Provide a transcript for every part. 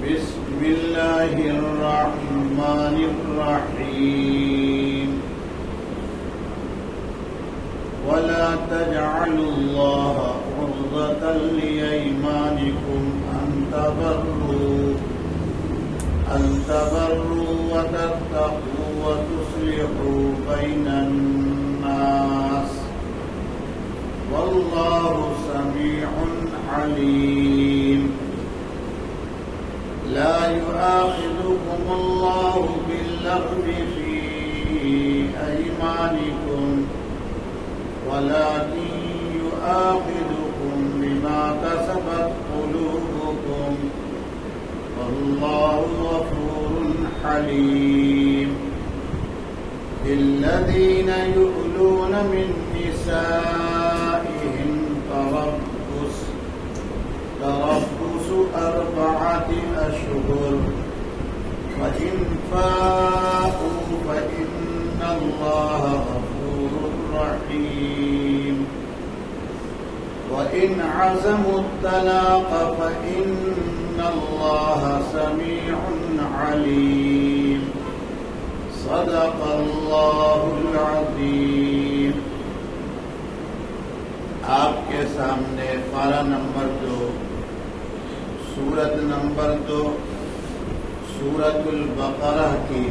بسم الله الرحمن الرحيم ولا تجعلوا الله عرضة لأيمانكم أن تبروا وتتقوا وتصلحوا بين الناس والله سميع عليم لا يؤاخذكم الله باللغو في أيمانكم ولكن يؤاخذكم بما كسبت قلوبكم والله غفور حليم للذين يؤلون من نسائهم تربص 4 أشهر فإن فاءوا فإن الله غفور رحيم وإن عزموا الطلاق فإن الله سميع عليم صدق الله العظيم. آپ کے سامنے پارہ نمبر 2 سورت نمبر 2 سورت البقرہ کی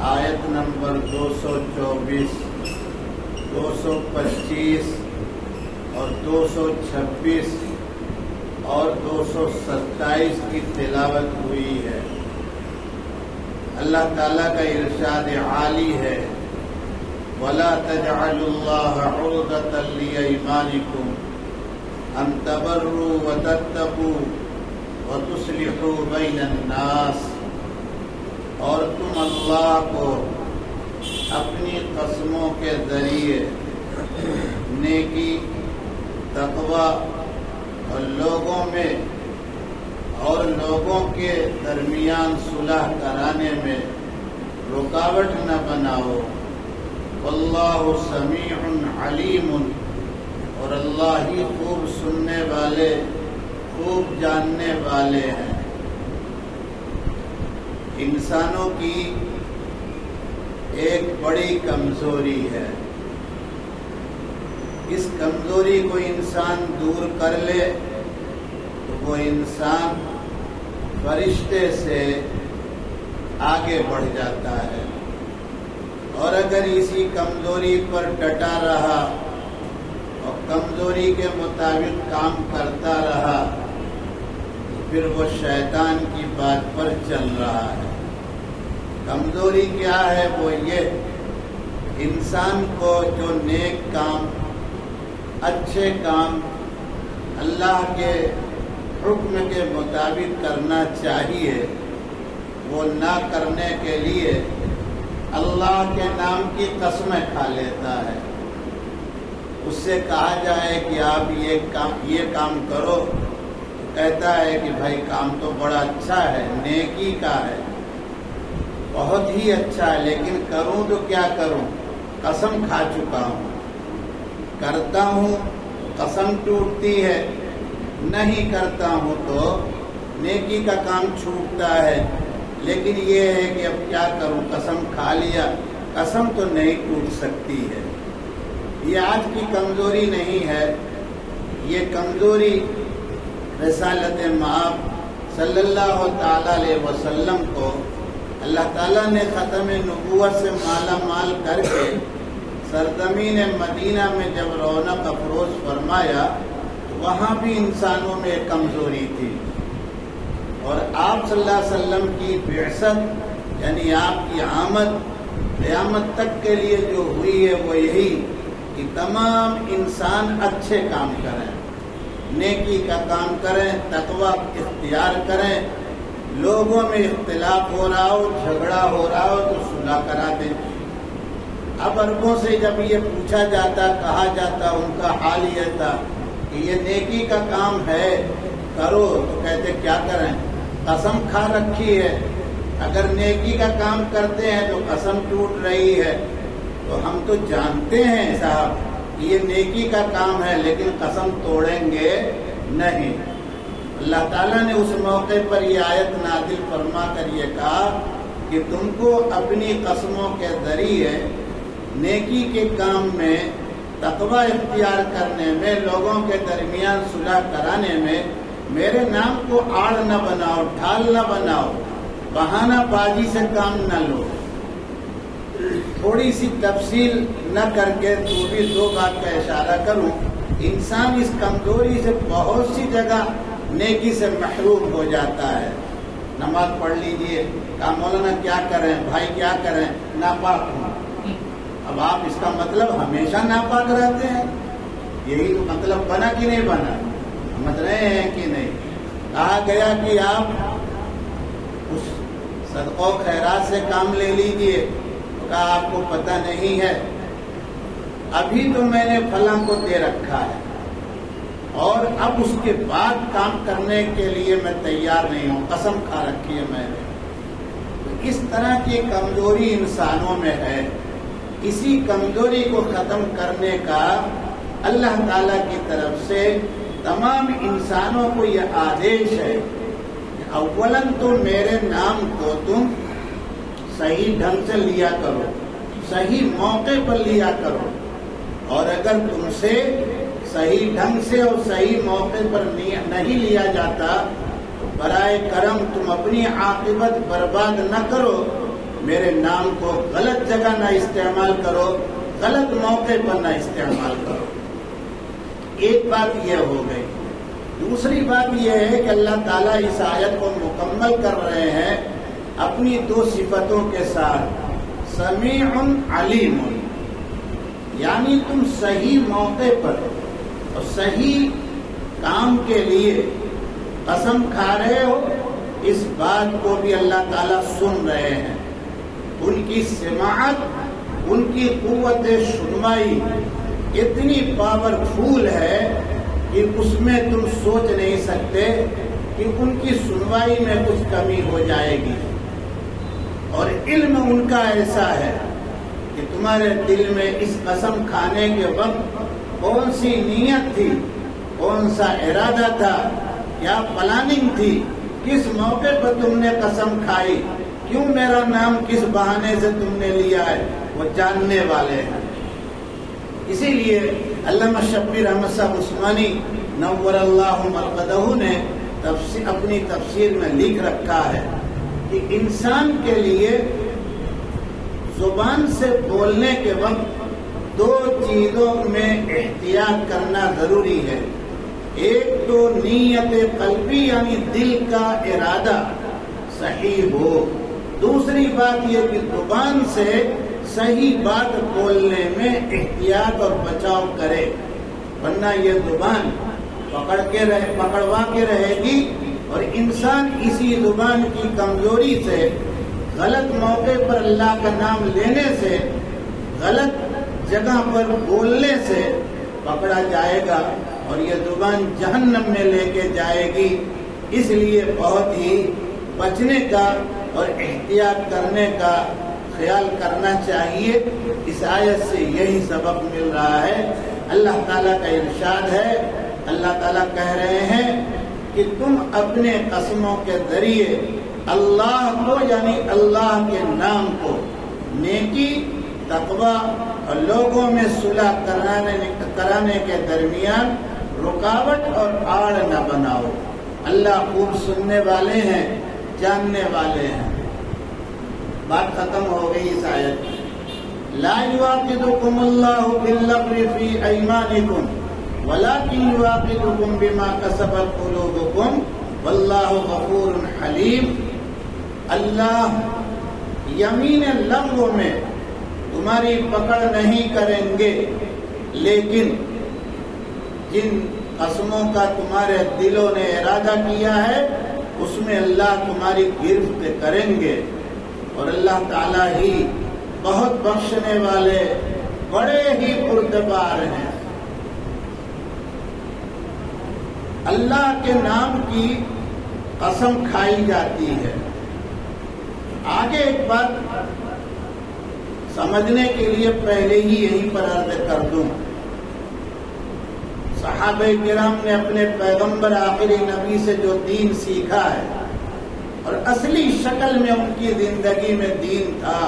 آیت نمبر 224 225 اور 226 اور 227 کی تلاوت ہوئی ہے. اللہ تعالیٰ کا ارشاد عالی ہے وَلَا تَجْعَلُوا اللَّهَ عُرْضَةً لِأَيْمَانِكُمْ أَن تَبَرُّوا وَتَتَّقُوا وَتُصْلِحُوا بَيْنَ النَّاسِ. اور تم اللہ کو اپنی قسموں کے ذریعے نیکی، تقوی اور لوگوں کے درمیان صلح کرانے میں رکاوٹ نہ بناؤ. واللہ سمیع علیم، اور اللہ ہی خوب سننے والے، خوب جاننے والے ہیں. انسانوں کی ایک بڑی کمزوری ہے. اس کمزوری کو انسان دور کر لے تو وہ انسان فرشتے سے آگے بڑھ جاتا ہے، اور اگر اسی کمزوری پر ڈٹا رہا اور کمزوری کے مطابق کام کرتا رہا تو پھر وہ شیطان کی بات پر چل رہا ہے. کمزوری کیا ہے؟ وہ یہ انسان کو جو نیک کام، اچھے کام اللہ کے حکم کے مطابق کرنا چاہیے وہ نہ کرنے کے لیے اللہ کے نام کی قسمیں کھا لیتا ہے. اس سے کہا جائے کہ آپ یہ کام کرو تو کہتا ہے کہ بھائی کام تو بڑا اچھا ہے، نیکی کا ہے، بہت ہی اچھا ہے، لیکن کروں تو کیا کروں؟ قسم کھا چکا ہوں. کرتا ہوں قسم ٹوٹتی ہے، نہیں کرتا ہوں تو نیکی کا کام چھوٹتا ہے. لیکن یہ ہے کہ اب کیا کروں، قسم کھا لیا، قسم تو نہیں ٹوٹ سکتی ہے. یہ آج کی کمزوری نہیں ہے، یہ کمزوری رسالت مآب صلی اللہ تعالی علیہ وسلم کو اللہ تعالیٰ نے ختم نبوت سے مالا مال کر کے سرزمین مدینہ میں جب رونق افروز فرمایا تو وہاں بھی انسانوں میں ایک کمزوری تھی. اور آپ صلی اللہ علیہ وسلم کی بعثت یعنی آپ کی آمد قیامت تک کے لیے جو ہوئی ہے وہ یہی کہ تمام انسان اچھے کام کریں، نیکی کا کام کریں، تقوی اختیار کریں. لوگوں میں اختلاف ہو رہا ہو، جھگڑا ہو رہا ہو تو صلح کرا دیں. اب عربوں سے جب یہ پوچھا جاتا، کہا جاتا، ان کا حال یہ تھا کہ یہ نیکی کا کام ہے کرو، تو کہتے کیا کریں؟ قسم کھا رکھی ہے. اگر نیکی کا کام کرتے ہیں تو قسم ٹوٹ رہی ہے. تو ہم تو جانتے ہیں صاحب کہ یہ نیکی کا کام ہے، لیکن قسم توڑیں گے نہیں. اللہ تعالیٰ نے اس موقع پر یہ آیت نازل فرما کر یہ کہا کہ تم کو اپنی قسموں کے ذریعے نیکی کے کام میں، تقوی اختیار کرنے میں، لوگوں کے درمیان صلح کرانے میں میرے نام کو آڑ نہ بناؤ، ڈھال نہ بناؤ، بہانہ بازی سے کام نہ لو۔ تھوڑی سی تفصیل نہ کر کے تو بھی دو بات کا اشارہ کروں، انسان اس کمزوری سے بہت سی جگہ نیکی سے محروم ہو جاتا ہے۔ نماز پڑھ لیجئے، کہا مولانا کیا کریں، بھائی کیا کریں، ناپاک ہوں۔ اب آپ اس کا مطلب ہمیشہ ناپاک رہتے ہیں، یہی تو مطلب بنا کہ نہیں بنا، سمجھ رہے ہیں کہ نہیں؟ کہا گیا کہ آپ اس صدقہ و خیرات سے کام لے لیجئے، کہا آپ کو پتہ نہیں ہے، ابھی تو میں نے فلاں کو دے رکھا ہے اور اب اس کے بعد کام کرنے کے لیے میں تیار نہیں ہوں، قسم کھا رکھی ہے میں نے۔ اس طرح کی کمزوری انسانوں میں ہے، اسی کمزوری کو ختم کرنے کا اللہ تعالیٰ کی طرف سے تمام انسانوں کو یہ آدیش ہے کہ اولاً تو میرے نام کو تم صحیح ڈھنگ سے لیا کرو، صحیح موقع پر لیا کرو، اور اگر تم سے صحیح ڈھنگ سے اور صحیح موقع پر نہیں لیا جاتا تو برائے کرم تم اپنی عاقبت برباد نہ کرو، میرے نام کو غلط جگہ نہ استعمال کرو، غلط موقع پر نہ استعمال کرو۔ ایک بات یہ ہو گئی۔ دوسری بات یہ ہے کہ اللہ تعالیٰ اس آیت کو مکمل کر رہے ہیں اپنی دو صفتوں کے ساتھ، سمیع علیم، یعنی تم صحیح موقع پر اور صحیح کام کے لیے قسم کھا رہے ہو، اس بات کو بھی اللہ تعالیٰ سن رہے ہیں۔ ان کی سماعت، ان کی قوت سنوائی اتنی پاورفل ہے کہ اس میں تم سوچ نہیں سکتے کہ ان کی سنوائی میں کچھ کمی ہو جائے گی، اور علم ان کا ایسا ہے کہ تمہارے دل میں اس قسم کھانے کے وقت کون سی نیت تھی، کون سا ارادہ تھا، کیا پلاننگ تھی، کس موقع پر تم نے قسم کھائی، کیوں میرا نام کس بہانے سے تم نے لیا ہے، وہ جاننے والے ہیں۔ اسی لیے علامہ شبیر احمد صاحب عثمانی نور اللہ مرقدہ نے اپنی تفسیر میں لکھ رکھا ہے کہ انسان کے لیے زبان سے بولنے کے وقت دو چیزوں میں احتیاط کرنا ضروری ہے۔ ایک تو نیت قلبی یعنی دل کا ارادہ صحیح ہو، دوسری بات یہ کہ زبان سے صحیح بات بولنے میں احتیاط اور بچاؤ کرے، ورنہ یہ زبان پکڑوا کے رہے گی، اور انسان اسی زبان کی کمزوری سے، غلط موقع پر اللہ کا نام لینے سے، غلط جگہ پر بولنے سے پکڑا جائے گا اور یہ زبان جہنم میں لے کے جائے گی۔ اس لیے بہت ہی بچنے کا اور احتیاط کرنے کا خیال کرنا چاہیے۔ اس آیت سے یہی سبق مل رہا ہے۔ اللہ تعالیٰ کا ارشاد ہے، اللہ تعالیٰ کہہ رہے ہیں کہ تم اپنے قسموں کے ذریعے اللہ کو یعنی اللہ کے نام کو نیکی، تقوی اور لوگوں میں صلح کرانے کے درمیان رکاوٹ اور آڑ نہ بناؤ۔ اللہ خوب سننے والے ہیں، جاننے والے ہیں۔ بات ختم ہو گئی اس آیت میں۔ لا یواخذکم اللہ باللغو فی ایمانکم ولکن یواخذکم بما کسبت قلوبکم واللہ غفور حلیم۔ اللہ یمین لغو میں تمہاری پکڑ نہیں کریں گے، لیکن جن قسموں کا تمہارے دلوں نے ارادہ کیا ہے اس میں اللہ تمہاری گرفت کریں گے، اور اللہ تعالیٰ ہی بہت بخشنے والے، بڑے ہی پردبار ہیں۔ اللہ کے نام کی قسم کھائی جاتی ہے۔ آگے ایک بات سمجھنے کے لیے پہلے ہی یہیں پر عرض کر دوں، صحابہ کرام نے اپنے پیغمبر آخری نبی سے جو دین سیکھا ہے اور اصلی شکل میں ان کی زندگی میں دین تھا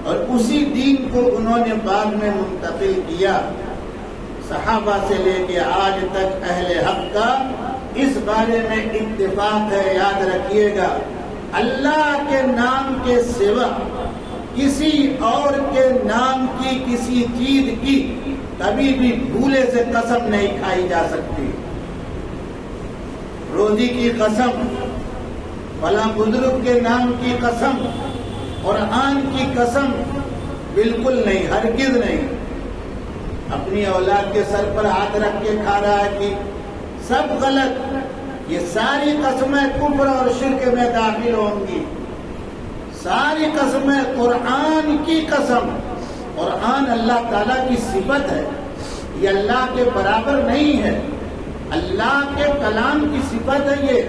اور اسی دین کو انہوں نے بعد میں منتقل کیا، صحابہ سے لے کے آج تک اہل حق کا اس بارے میں اتفاق ہے۔ یاد رکھیے گا، اللہ کے نام کے سوا کسی اور کے نام کی کسی چیز کی کبھی بھی بھولے سے قسم نہیں کھائی جا سکتی۔ روزی کی قسم، فلاں بزرگ کے نام کی قسم، قرآن کی قسم بالکل نہیں، ہرگز نہیں۔ اپنی اولاد کے سر پر ہاتھ رکھ کے کھا رہا ہے کہ سب غلط، یہ ساری قسمیں کفر اور شرک میں داخل ہوں گی۔ ساری قسمیں قرآن کی قسم، قرآن اللہ تعالیٰ کی صفت ہے، یہ اللہ کے برابر نہیں ہے، اللہ کے کلام کی صفت ہے،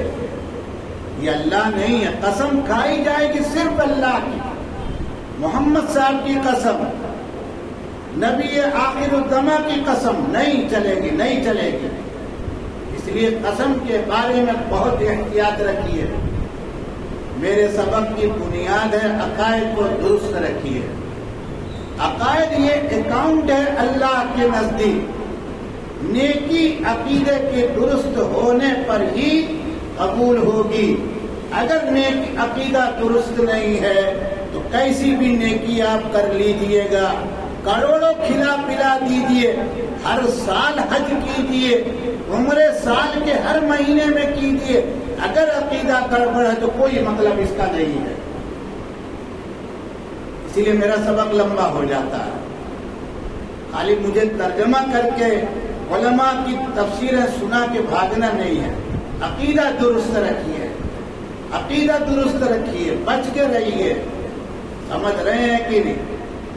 یہ اللہ نہیں ہے۔ قسم کھائی جائے گی صرف اللہ کی، محمد صاحب کی قسم، نبی آخر الزماں کی قسم نہیں چلے گی، نہیں چلے گی۔ اس لیے قسم کے بارے میں بہت احتیاط رکھیے۔ میرے سبق کی بنیاد ہے عقائد کو درست رکھیے۔ عقائد یہ اکاؤنٹ ہے اللہ کے نزدیک، نیکی عقیدے کے درست ہونے پر ہی قبول ہوگی۔ اگر نیک عقیدہ درست نہیں ہے تو کیسی بھی نیکی آپ کر لیجئے گا، کروڑوں کھلا پلا دیجئے، ہر سال حج کیجئے، عمرے سال کے ہر مہینے میں کیجئے، اگر عقیدہ گڑبڑ ہے تو کوئی مطلب اس کا نہیں ہے۔ اسی لیے میرا سبق لمبا ہو جاتا ہے، خالی مجھے ترجمہ کر کے علماء کی تفسیریں سنا کے بھاگنا نہیں ہے۔ عقیدہ درست رکھیے، عقیدہ درست رکھیے، بچ کے رہیے۔ سمجھ رہے ہیں کہ نہیں؟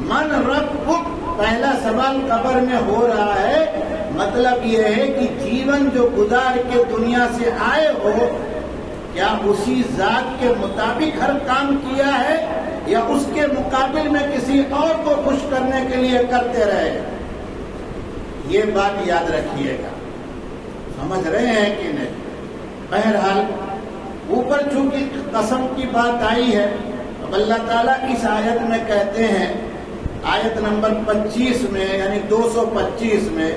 من ربک، پہلا سوال قبر میں ہو رہا ہے، مطلب یہ ہے کہ جیون جو گزار کے دنیا سے آئے ہو، کیا اسی ذات کے مطابق ہر کام کیا ہے یا اس کے مقابل میں کسی اور کو خوش کرنے کے لیے کرتے رہے؟ یہ بات یاد رکھیے گا۔ سمجھ رہے ہیں کہ نہیں؟ بہرحال اوپر چونکہ قسم کی بات آئی ہے، اب اللہ تعالیٰ اس آیت میں کہتے ہیں، آیت نمبر 25 میں یعنی 225 میں،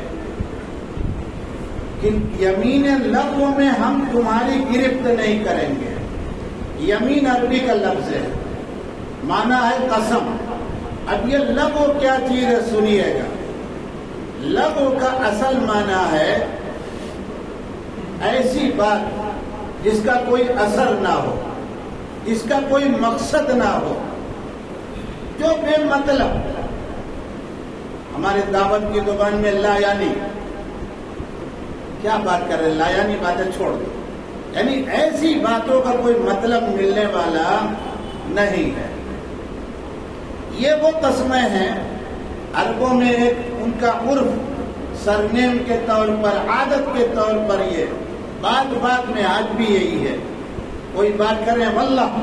کہ یمین لغو میں ہم تمہاری گرفت نہیں کریں گے۔ یمین عربی کا لفظ ہے، معنی ہے قسم۔ اب یہ لغو کیا چیز ہے سنیے گا۔ لغو کا اصل معنی ہے ایسی بات جس کا کوئی اثر نہ ہو، جس کا کوئی مقصد نہ ہو، جو بے مطلب۔ ہمارے دعوت کی زبان میں لا یعنی، کیا بات کر رہے لا یعنی باتیں چھوڑ دو، یعنی ایسی باتوں کا کوئی مطلب ملنے والا نہیں ہے۔ یہ وہ قسمیں ہیں عربوں میں ایک ان کا عرف، سرنیم کے طور پر، عادت کے طور پر، یہ بات بات میں آج بھی یہی ہے۔ کوئی بات کریں واللہ،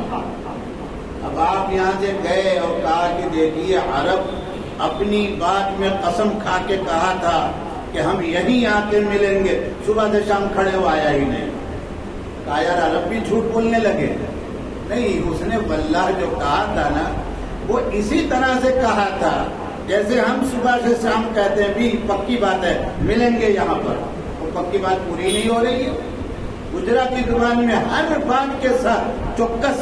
اب آپ یہاں سے گئے اور کہا کہ دیکھیے عرب اپنی بات میں قسم کھا کے کہا تھا کہ ہم یہیں آ کے ملیں گے، صبح سے شام کھڑے ہو آیا ہی نہیں۔ کہا یار عرب بھی جھوٹ بولنے لگے؟ نہیں، اس نے واللہ جو کہا تھا نا وہ اسی طرح سے کہا تھا جیسے ہم صبح سے شام کہتے ہیں بھی پکی بات ہے ملیں گے یہاں پر، وہ پکی بات پوری نہیں ہو رہی ہے۔ گجراتی زبان میں ہر بات کے ساتھ چوکس،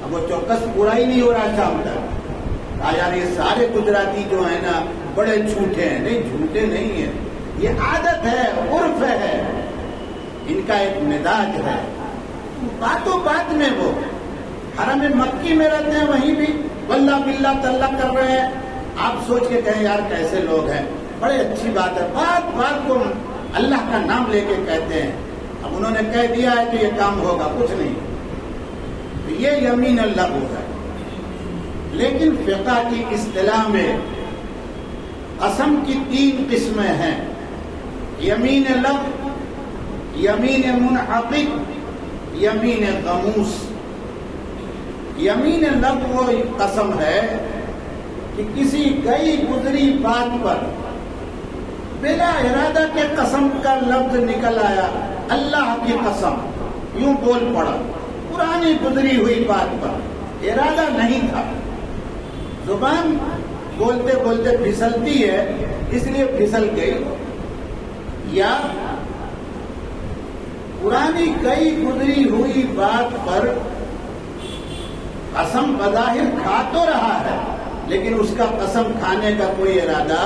اب وہ چوکس پورا ہی نہیں ہو رہا شام تک۔ یار یہ سارے گجراتی جو ہیں نا بڑے جھوٹے ہیں۔ نہیں، جھوٹے نہیں ہیں، یہ عادت ہے، عرف ہے، ان کا ایک مزاج ہے۔ باتوں بات میں وہ حرم مکی میں رہتے ہیں، وہیں بھی واللہ باللہ تاللہ کر رہے ہیں۔ آپ سوچ کے کہیں یار کیسے لوگ ہیں، بڑے اچھی بات ہے، بات بات کو اللہ کا نام لے کے کہتے ہیں۔ اب انہوں نے کہہ دیا ہے کہ یہ کام ہوگا، کچھ نہیں، تو یہ یمین اللہ ہوگا۔ لیکن فقہ کی اصطلاح میں قسم کی 3 قسمیں ہیں، یمین لغو، یمین منعقد، یمین غموس۔ یمین لغو وہ قسم ہے کہ کسی گئی گزری بات پر بلا ارادہ کے قسم کا لفظ نکل آیا، اللہ کی قسم، یوں بول پڑا پرانی گزری ہوئی بات پر، ارادہ نہیں تھا۔ زبان بولتے بولتے پھسلتی ہے، اس لیے پھسل گئی، یا پرانی کئی گزری ہوئی بات پر قسم بظاہر کھا تو رہا ہے لیکن اس کا قسم کھانے کا کوئی ارادہ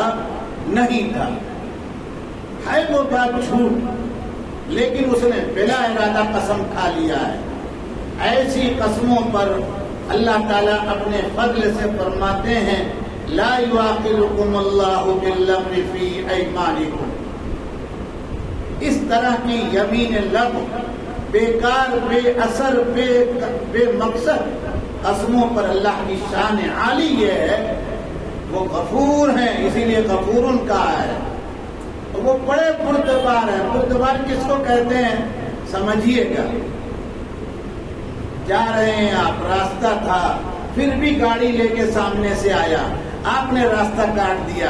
نہیں تھا، ہے وہ بات جھوٹ، لیکن اس نے بلا ارادہ قسم کھا لیا ہے۔ ایسی قسموں پر اللہ تعالیٰ اپنے فضل سے فرماتے ہیں لا یؤاخذکم اللہ باللغو فی ایمانکم، اس طرح کی یمین لغو، بیکار، بے اثر، بے مقصد قسموں پر اللہ کی شان عالی یہ ہے وہ غفور ہیں، اسی لیے غفورن کہا ہے۔ وہ بڑے بردبار ہیں۔ بردبار کس کو کہتے ہیں سمجھیے گا، جا رہے ہیں آپ، راستہ تھا، پھر بھی گاڑی لے کے سامنے سے آیا، آپ نے راستہ کاٹ دیا،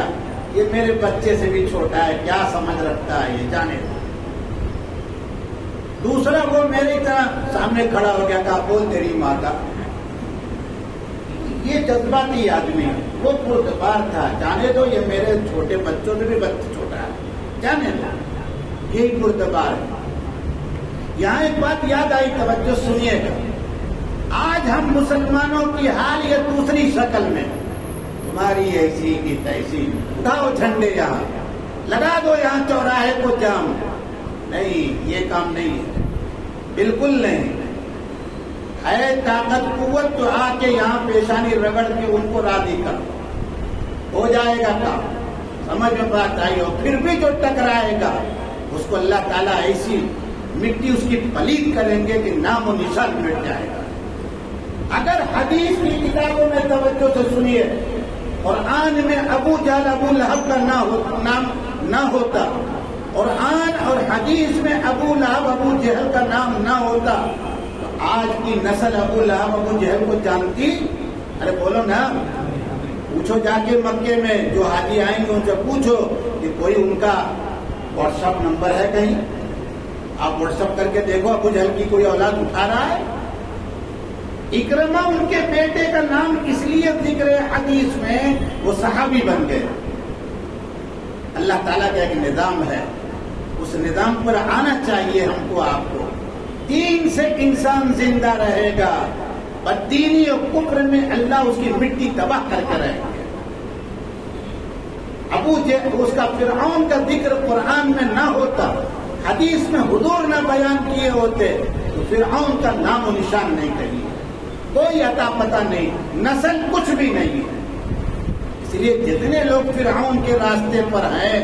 یہ میرے بچے سے بھی چھوٹا ہے، کیا سمجھ رکھتا ہے یہ، جانے دو۔ دوسرا وہ میری طرح سامنے کھڑا ہو گیا، کہا بول تیری ماں کا، یہ جذباتی آدمی ہے، وہ بردبار تھا، جانے دو، یہ میرے چھوٹے بچوں سے بھی بچہ چھوٹا ہے، جانے دو، یہی بردبار ہے۔ یہاں ایک بات یاد آئی، توجہ سنیے گا، آج ہم مسلمانوں کی حال یہ دوسری شکل میں، تمہاری ایسی کی تیسی، اٹھاؤ جھنڈے، یہاں لگا دو، یہاں چوراہے کو جام، نہیں، یہ کام نہیں ہے، بالکل نہیں ہے۔ طاقت قوت تو آ کے یہاں پیشانی رگڑ کے ان کو راضی کر، ہو جائے گا کام، سمجھ میں بات آئی ہو۔ پھر بھی جو ٹکرائے گا اس کو اللہ تعالیٰ ایسی مٹی اس کی پلید کریں گے کہ نام و نشان مٹ جائے گا۔ اگر حدیث کی کتابوں میں توجہ سے سنیے، قرآن میں ابو جہل ابو لہب کا نام نہ ہوتا، قرآن اور حدیث میں ابو لہب ابو جہل کا نام نہ ہوتا، تو آج کی نسل ابو لہب ابو جہل کو جانتی؟ ارے بولو نا، پوچھو جا کے مکے میں جو حاجی آئیں گے ان سے پوچھو کہ کوئی ان کا واٹس ایپ نمبر ہے کہیں، آپ واٹس ایپ کر کے دیکھو ابو جہل کی کوئی اولاد اٹھا رہا ہے؟ اکرمہ ان کے بیٹے کا نام اس لیے ذکر ہے حدیث میں، وہ صحابی بن گئے۔ اللہ تعالیٰ کا ایک نظام ہے، اس نظام پر آنا چاہیے ہم کو، آپ کو۔ دین سے انسان زندہ رہے گا، بددینی اور کفر میں اللہ اس کی مٹی تباہ کر کے رہے گا۔ ابو جہل، اس کا فرعون کا ذکر قرآن میں نہ ہوتا، حدیث میں حضور نہ بیان کیے ہوتے، تو فرعون کا نام و نشان نہیں کہیں، کوئی عطا پتہ نہیں، نسل کچھ بھی نہیں ہے۔ اس لیے جتنے لوگ فرعون کے راستے پر ہیں،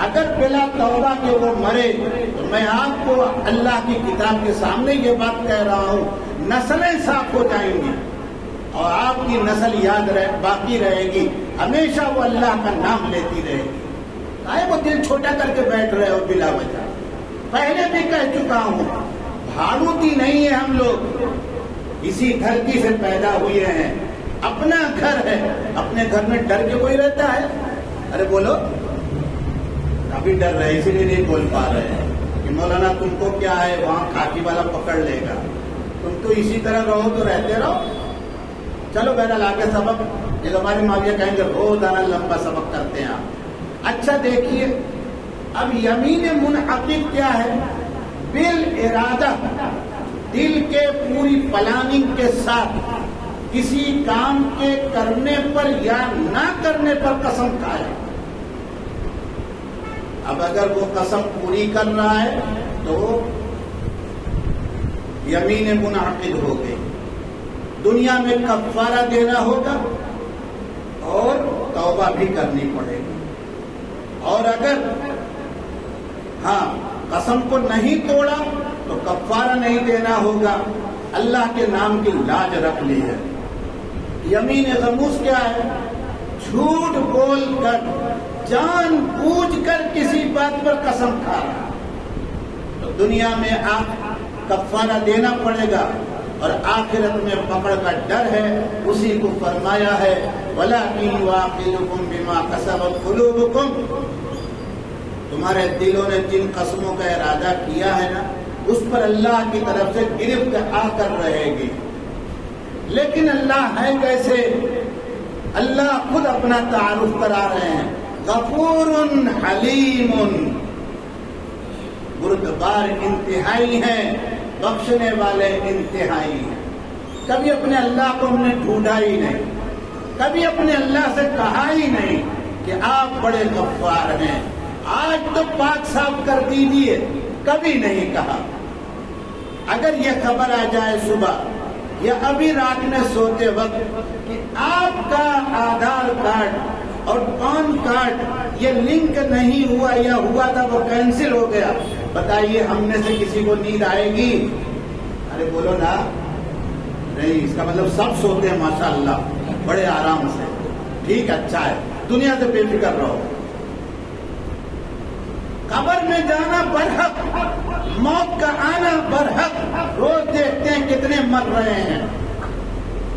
اگر بلا توبہ کے وہ مرے تو میں آپ کو اللہ کی کتاب کے سامنے یہ بات کہہ رہا ہوں، نسلیں صاف ہو جائیں گی اور آپ کی نسل باقی رہے گی، ہمیشہ وہ اللہ کا نام لیتی رہے گی۔ کائے وہ دل چھوٹا کر کے بیٹھ رہے ہو بلا وجہ؟ پہلے بھی کہہ چکا ہوں، بھاڑوتی نہیں ہے ہم لوگ، اسی دھرتی سے پیدا ہوئے ہیں، اپنا گھر ہے، اپنے گھر میں ڈر کے کوئی رہتا ہے؟ ارے بولو، ابھی ڈر رہے اسی لیے نہیں بول پا رہے ہیں کہ مولانا تم کو کیا ہے، وہاں کھاکی والا پکڑ لے گا، تم تو اسی طرح رہو تو رہتے رہو۔ چلو بہرحال آگے سبق، یہ ہماری معاویہ کہیں گے روزانہ لمبا سبق کرتے ہیں آپ۔ اچھا دیکھیے، اب یمین منعقد کیا ہے؟ بالارادہ، دل کے پوری پلاننگ کے ساتھ کسی کام کے کرنے پر یا نہ کرنے پر قسم کھائے۔ اب اگر وہ قسم پوری کر رہا ہے تو یمین منعقد ہو گئی، دنیا میں کفارہ دینا ہوگا اور توبہ بھی کرنی پڑے گی۔ اور اگر قسم کو نہیں توڑا تو کفارہ نہیں دینا ہوگا، اللہ کے نام کی لاج رکھ لی ہے۔ یمین غموس کیا ہے؟ جھوٹ بول کر، جان بوجھ کر کسی بات پر قسم کھا رہا، تو دنیا میں آپ کفارہ دینا پڑے گا اور آخرت میں پکڑ کا ڈر ہے۔ اسی کو فرمایا ہے وَلَٰكِن يُؤَاخِذُكُم بِمَا كَسَبَتْ قُلُوبُكُم، تمہارے دلوں نے جن قسموں کا ارادہ کیا ہے نا اس پر اللہ کی طرف سے گرفت آ کر رہے گی. لیکن اللہ ہے کیسے؟ اللہ خود اپنا تعارف کرا رہے ہیں. غفور حلیم، بردبار انتہائی ہیں، بخشنے والے انتہائی ہیں. کبھی اپنے اللہ کو ہم نے ڈھونڈا ہی نہیں، کبھی اپنے اللہ سے کہا ہی نہیں کہ آپ بڑے غفار ہیں، آج تو پاک صاف کر دیجیے، کبھی نہیں کہا. اگر یہ خبر آ جائے صبح یا ابھی رات میں سوتے وقت کہ آپ کا آدھار کارڈ اور پان کارڈ یہ لنک نہیں ہوا یا ہوا تھا وہ کینسل ہو گیا، بتائیے ہم میں سے کسی کو نیند آئے گی؟ ارے بولو نا. نہیں، اس کا مطلب سب سوتے ہیں ماشاءاللہ بڑے آرام سے. ٹھیک، اچھا ہے، دنیا سے بے فکر رہو. قبر میں جانا برحق، موت کا آنا برحق. روز دیکھتے ہیں کتنے مر رہے ہیں.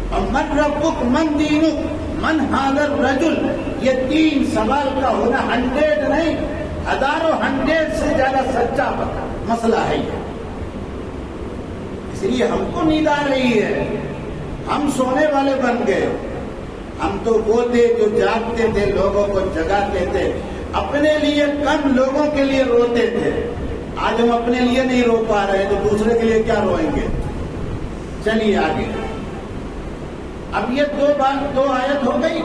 اور من ربک، من دینک، من ھذا الرجل، یہ 3 سوال کا ہونا 100 نہیں، ہزاروں 100 سے زیادہ سچا مسئلہ ہے یہ. اس لیے ہم کو نیند آ رہی ہے، ہم سونے والے بن گئے. ہم تو وہ تھے جو جاگتے تھے، لوگوں کو جگاتے تھے، اپنے لیے کم لوگوں کے لیے روتے تھے. آج ہم اپنے لیے نہیں رو پا رہے تو دوسرے کے لیے کیا روئیں گے؟ چلیے آگے. اب یہ 2 آیت ہو گئی،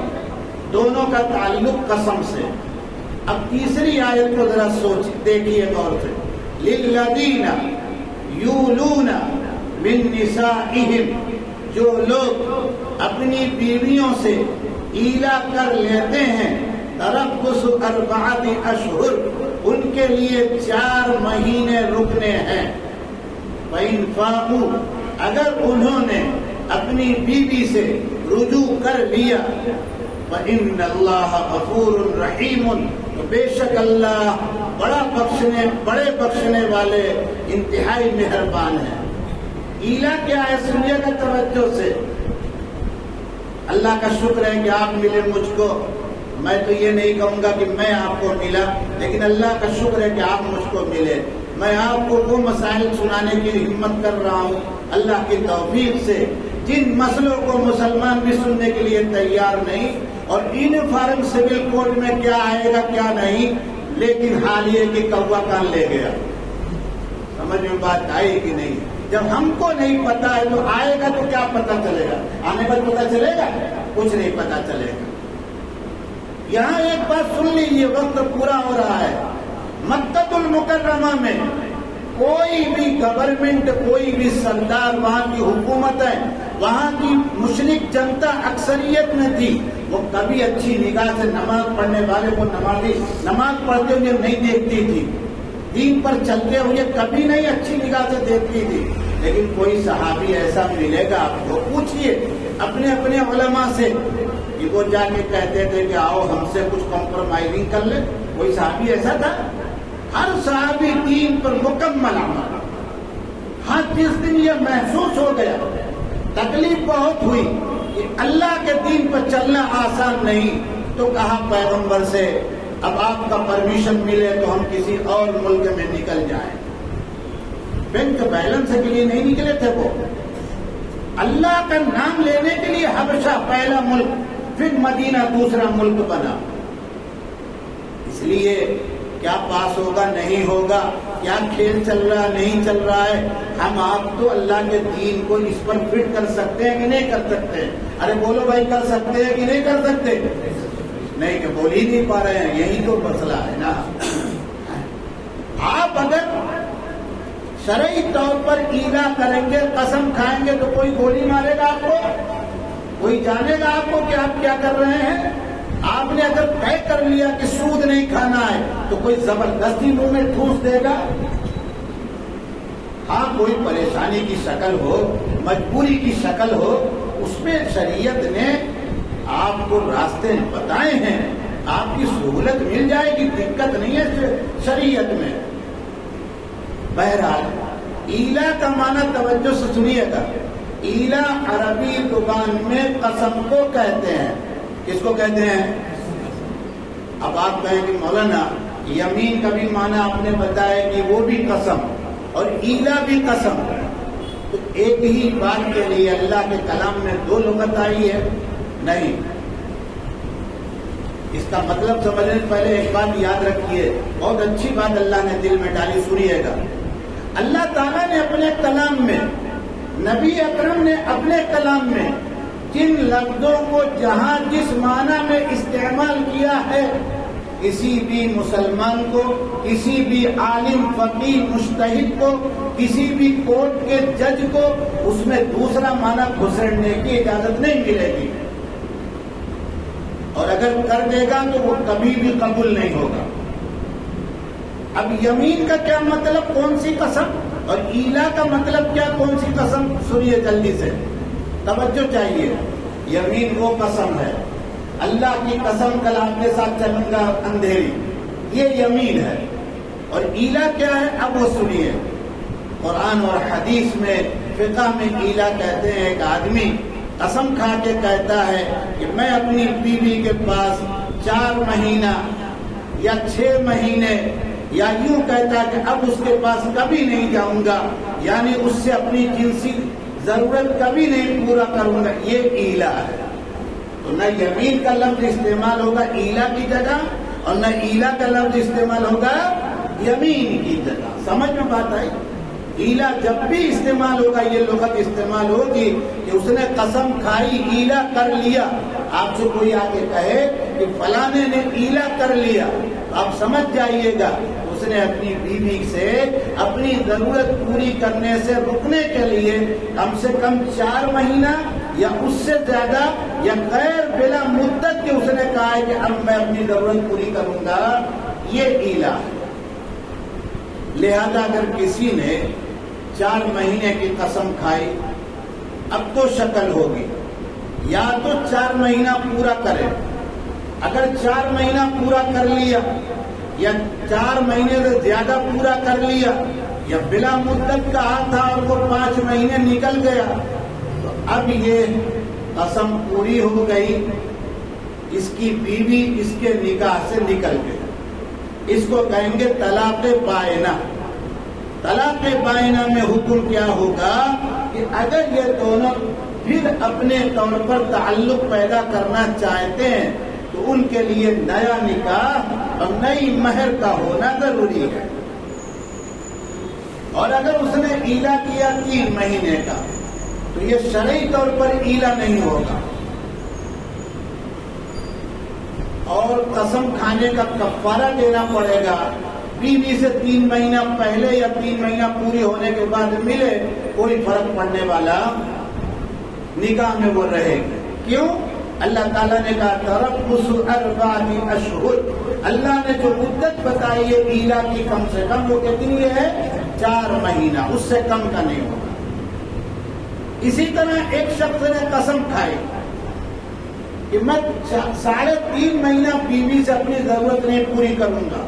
دونوں کا تعلق قسم سے. اب تیسری آیت کو ذرا سوچ دیکھیے غور سے. للذین یولون من نسائہم، جو لوگ اپنی بیویوں سے ایلا کر لیتے ہیں، تربص 4 اشہر، ان کے لیے 4 مہینے رکنے ہیں. فإن فاءوا، اگر انہوں نے اپنی بیوی سے رجوع کر لیا، فإن اللہ غفور رحیم، تو بے شک اللہ بڑے بخشنے والے انتہائی مہربان ہیں. ایلا کیا ہے؟ سنیے گا توجہ سے. اللہ کا شکر ہے کہ آپ ملے مجھ کو. میں تو یہ نہیں کہوں گا کہ میں آپ کو ملا، لیکن اللہ کا شکر ہے کہ آپ مجھ کو ملے. میں آپ کو وہ مسائل سنانے کی ہمت کر رہا ہوں اللہ کی توفیق سے، جن مسئلوں کو مسلمان بھی سننے کے لیے تیار نہیں. اور یونیفارم سول کوڈ میں کیا آئے گا کیا نہیں، لیکن حال یہ کہ کوا کان لے گیا. سمجھ میں بات آئی کہ نہیں؟ جب ہم کو نہیں پتا ہے تو آئے گا تو کیا پتا چلے گا؟ آنے پر پتا چلے گا؟ کچھ نہیں پتا چلے گا. یہاں ایک بات سن لیجیے، وقت پورا ہو رہا ہے. مکہ المکرمہ میں کوئی بھی گورنمنٹ، کوئی بھی سردار، وہاں کی حکومت ہے، وہاں کی مشرک جنتا اکثریت میں تھی، وہ کبھی اچھی نگاہ سے نماز پڑھنے والے کو نماز پڑھتے ہوئے نہیں دیکھتی تھی، دین پر چلتے ہوئے کبھی نہیں اچھی نگاہ سے دیکھتی تھی. لیکن کوئی صحابی ایسا ملے گا، آپ کو پوچھئے اپنے اپنے علماء سے کہ وہ جا کے کہتے تھے کہ آؤ ہم سے کچھ کمپرومائزنگ کر لیں. کوئی صحابی ایسا تھا؟ ہر صحابی دین پر مکمل عمل. ہاں، جس دن یہ محسوس ہو گیا، تکلیف بہت ہوئی کہ اللہ کے دین پر چلنا آسان نہیں، تو کہا پیغمبر سے اب آپ کا پرمیشن ملے تو ہم کسی اور ملک میں نکل جائیں. بینک بیلنس کے لیے نہیں نکلے تھے، وہ اللہ کا نام لینے کے لیے حبشہ پہلا ملک، پھر مدینہ دوسرا ملک بنا. اس لیے کیا پاس ہوگا نہیں ہوگا، کیا کھیل چل رہا نہیں چل رہا ہے، ہم آپ تو اللہ کے دین کو اس پر فٹ کر سکتے ہیں کہ نہیں کر سکتے؟ ارے بولو بھائی، کر سکتے ہیں کہ نہیں کر سکتے؟ نہیں کہ بول ہی نہیں پا رہے ہیں. یہی تو مسئلہ ہے نا. آپ اگر شرعی طور پر ایلا کریں گے، قسم کھائیں گے، تو کوئی گولی مارے گا آپ کو؟ کوئی جانے گا آپ کو کہ آپ کیا کر رہے ہیں؟ آپ نے اگر طے کر لیا کہ سود نہیں کھانا ہے تو کوئی زبردستی منہ میں ٹھوس دے گا؟ ہاں، کوئی پریشانی کی شکل ہو، مجبوری کی شکل ہو، اس میں شریعت نے آپ کو راستے بتائے ہیں، آپ کی سہولت مل جائے گی، دقت نہیں ہے شریعت میں. بہرحال ایلا کا معنی توجہ سے سنیے گا. ایلا عربی زبان میں قسم کو کہتے ہیں. کس کو کہتے ہیں؟ اب آپ کہیں کہ مولانا یمین کا بھی معنی آپ نے بتایا کہ وہ بھی قسم اور ایلا بھی قسم. تو ایک ہی بات کے لیے اللہ کے کلام میں دو لغت آئی ہے؟ نہیں. اس کا مطلب سمجھنے سے پہلے ایک بات یاد رکھیے، بہت اچھی بات اللہ نے دل میں ڈالی، سنیے گا. اللہ تعالیٰ نے اپنے کلام میں، نبی اکرم نے اپنے کلام میں جن لفظوں کو جہاں جس معنی میں استعمال کیا ہے، کسی بھی مسلمان کو، کسی بھی عالم فقیہ مجتہد کو، کسی بھی کورٹ کے جج کو اس میں دوسرا معنی گھسڑنے کی اجازت نہیں ملے گی، اور اگر کر دے گا تو وہ کبھی بھی قبول نہیں ہوگا. اب یمین کا کیا مطلب، کون سی قسم، اور ایلا کا مطلب کیا، کون سی قسم؟ سنیے جلدی سے، توجہ چاہیے. یمین وہ قسم ہے، اللہ کی قسم کل آپ کے ساتھ چلوں گا اندھیری، یہ یمین ہے. اور ایلا کیا ہے، اب وہ سنیے. قرآن اور حدیث میں، فقہ میں ایلا کہتے ہیں ایک آدمی قسم کھا کے کہتا ہے کہ میں اپنی بیوی کے پاس 4 مہینہ یا 6 مہینے، یا یوں کہتا ہے کہ اب اس کے پاس کبھی نہیں جاؤں گا، یعنی اس سے اپنی جنسی ضرورت کبھی نہیں پورا کروں گا. یہ ایلا ہے. تو نہ یمین کا لفظ استعمال ہوگا ایلا کی جگہ، اور نہ ایلا کا لفظ استعمال ہوگا یمین کی جگہ. سمجھ میں بات آئی؟ ایلا جب بھی استعمال ہوگا، یہ لغت استعمال ہوگی کہ اس نے قسم کھائی، ایلا کر لیا. آپ سے کوئی آ کے کہے کہ فلانے نے ایلا کر لیا، آپ سمجھ جائیے گا اس نے اپنی بیوی سے اپنی ضرورت پوری کرنے سے رکنے کے لیے کم سے کم 4 مہینہ یا اس سے زیادہ یا غیر بلا مدت کے اس نے کہا ہے کہ اب میں اپنی ضرورت پوری کروں گا. یہ ایلا ہے. لہذا اگر کسی نے 4 مہینے کی قسم کھائی، اب تو شکل ہوگی، یا تو 4 مہینہ پورا کرے. اگر 4 مہینہ پورا کر لیا یا 4 مہینے سے زیادہ پورا کر لیا، یا بلا مدت کہا تھا اور وہ 5 مہینے نکل گیا، تو اب یہ قسم پوری ہو گئی. اس کی بیوی اس کے نکاح سے نکل گئی. اس کو کہیں گے طلاق بائنہ. طلاق بائنہ میں حکم کیا ہوگا کہ اگر یہ دونوں پھر اپنے طور پر تعلق پیدا کرنا چاہتے ہیں تو ان کے لیے نیا نکاح اور نئی مہر کا ہونا ضروری ہے. اور اگر اس نے ایلا کیا 3 مہینے کا تو یہ شرعی طور پر ایلا نہیں ہوگا، اور قسم کھانے کا کفارہ دینا پڑے گا. بیوی سے 3 مہینہ پہلے یا 3 مہینہ پوری ہونے کے بعد ملے، کوئی فرق پڑنے والا نکاح میں وہ رہے گی. کیوں؟ اللہ تعالیٰ نے کہا تربص 4 اشہر. اللہ نے جو مدت بتائی ہے ایلا کی کم سے کم وہ کتنی ہے؟ 4 مہینہ، اس سے کم کا نہیں ہوگا. اسی طرح ایک شخص نے قسم کھائی کہ میں 3.5 مہینہ بیوی سے اپنی ضرورت نہیں پوری کروں گا،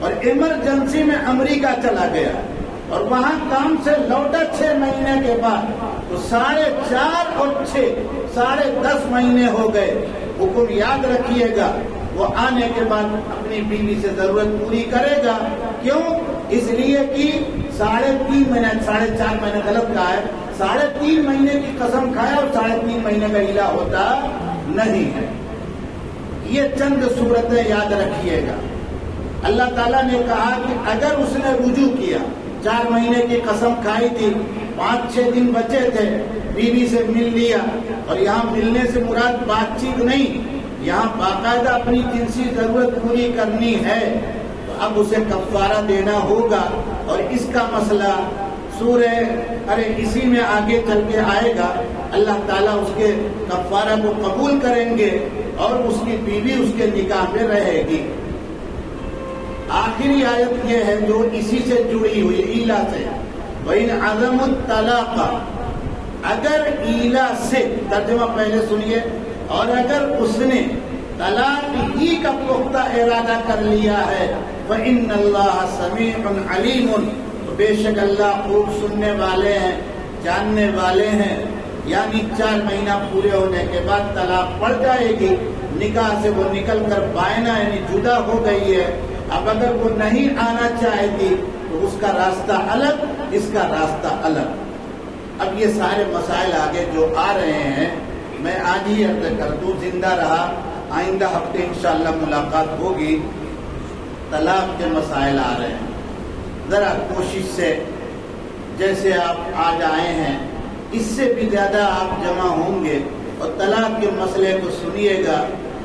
اور ایمرجنسی میں امریکہ چلا گیا اور وہاں کام سے لوٹا 6 مہینے کے بعد، تو 4.5 اور 6 10.5 مہینے ہو گئے. حکم یاد رکھیے گا، وہ آنے کے بعد اپنی بیوی سے ضرورت پوری کرے گا. کیوں؟ اس لیے کہ 3.5 مہینے 4.5 مہینے غلط کہا ہے، 3.5 مہینے کی قسم کھایا اور 3.5 مہینے کا ایلا ہوتا نہیں ہے. یہ چند صورتیں یاد رکھیے گا. اللہ تعالیٰ نے کہا کہ اگر اس نے رجوع کیا، 4 مہینے کی قسم کھائی تھی، 5-6 دن بچے تھے، بیوی سے مل لیا، اور یہاں ملنے سے مراد بات چیت نہیں، یہاں باقاعدہ اپنی جنسی ضرورت پوری کرنی ہے، تو اب اسے کفارہ دینا ہوگا. اور اس کا مسئلہ اسی میں آگے چل کے آئے گا. اللہ تعالیٰ اس کے کفارہ کو قبول کریں گے اور اس کی بیوی اس کے نکاح میں رہے گی. آخری آیت یہ ہے جو اسی سے جڑی ہوئی ایلا سے، وَإِنْ عَزَمُوا الطَّلَاقَ. اگر ایلا سے، ترجمہ پہلے سنیے، اور اگر اس نے طلاق ہی کا پختہ ارادہ کر لیا ہے، فَإِنَّ اللَّهَ سَمِيعٌ عَلِيمٌ. تو بے شک اللہ خوب سننے والے ہیں، جاننے والے ہیں. یعنی 4 مہینہ پورے ہونے کے بعد طلاق پڑ جائے گی، نکاح سے وہ نکل کر بائنہ یعنی جدا ہو گئی ہے. اب اگر وہ نہیں آنا چاہتی تو اس کا راستہ الگ، اس کا راستہ الگ۔ اب یہ سارے مسائل آگے جو آ رہے ہیں میں آج ہی عرض کر دوں، زندہ رہا آئندہ ہفتے انشاءاللہ ملاقات ہوگی۔ طلاق کے مسائل آ رہے ہیں، ذرا کوشش سے جیسے آپ آج آئے ہیں اس سے بھی زیادہ آپ جمع ہوں گے اور طلاق کے مسئلے کو سنیے گا،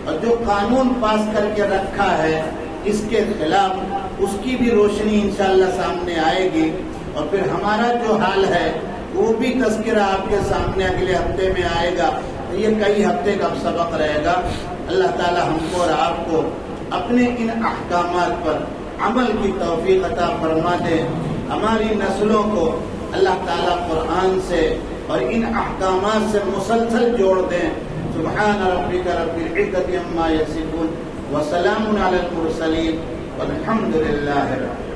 اور جو قانون پاس کر کے رکھا ہے اس کے خلاف اس کی بھی روشنی انشاءاللہ سامنے آئے گی، اور پھر ہمارا جو حال ہے وہ بھی تذکرہ آپ کے سامنے اگلے ہفتے میں آئے گا۔ یہ کئی ہفتے کا سبق رہے گا۔ اللہ تعالی ہم کو اور آپ کو اپنے ان احکامات پر عمل کی توفیق عطا فرما دے، ہماری نسلوں کو اللہ تعالی قرآن سے اور ان احکامات سے مسلسل جوڑ دیں۔ سبحان ربک رب العزة عما یصفون وسلام علی المرسلین والحمد للہ رب العالمین۔